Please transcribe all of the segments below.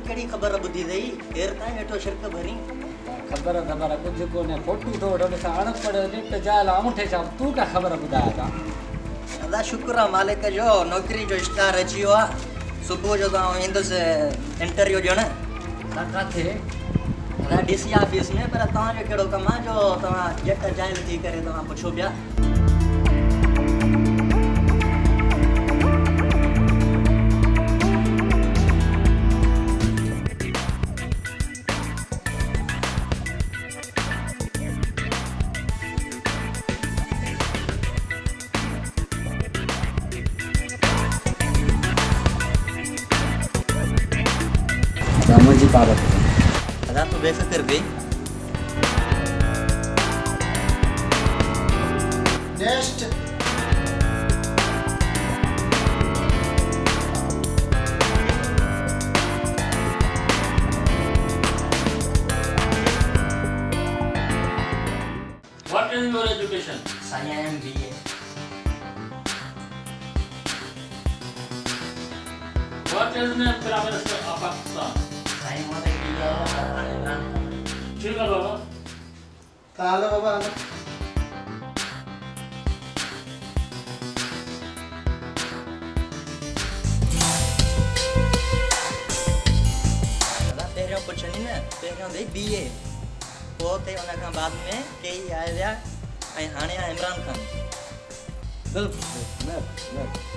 केड़ी खबर बुधी दई केर ताई एठो शिरक भरी खबर कुछ कोने फोटू तो डोले सा अनपढ़ निट जाला उठे सा तू का खबर बुधाया था अदा शुक्र आ मालिक जो नौकरी जो स्टार अची हुआ सुबह जो ता इंदस इंटरव्यू जण का थे अदा डीसी ऑफिस में पर ता जो केड़ो कमा जो ता जट जाइल थी करे ता पुछो बिया मुझे पावत अदा तो बेफिक्र बे next What is your education? साया MBA What is the name Prime Minister of Pakistan? साया मोदे की इमरान ठीक है बाबा तालो बाबा अदा पहिरियों पुछनी न पहिरियों दे BA पोते उन खां बाद में केई आया ऐं हाणे आ इमरान खान बिल्कुल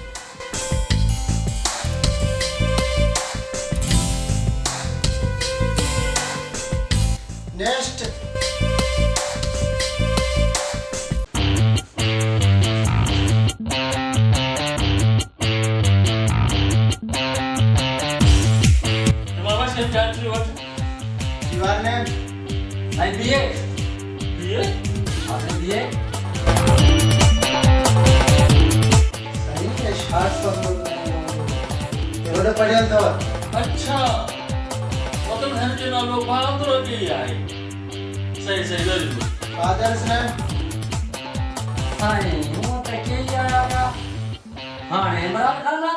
next Mama said that you what? Your name I BA BA? आपने बीए सही है शार्ट पर एवढं पडेल तो अच्छा वो तो घर के नाम लोग बात हो गई है सही वेरी गुड फादर्स नेम हाय वो ते के आया हां ने बड़ा खाला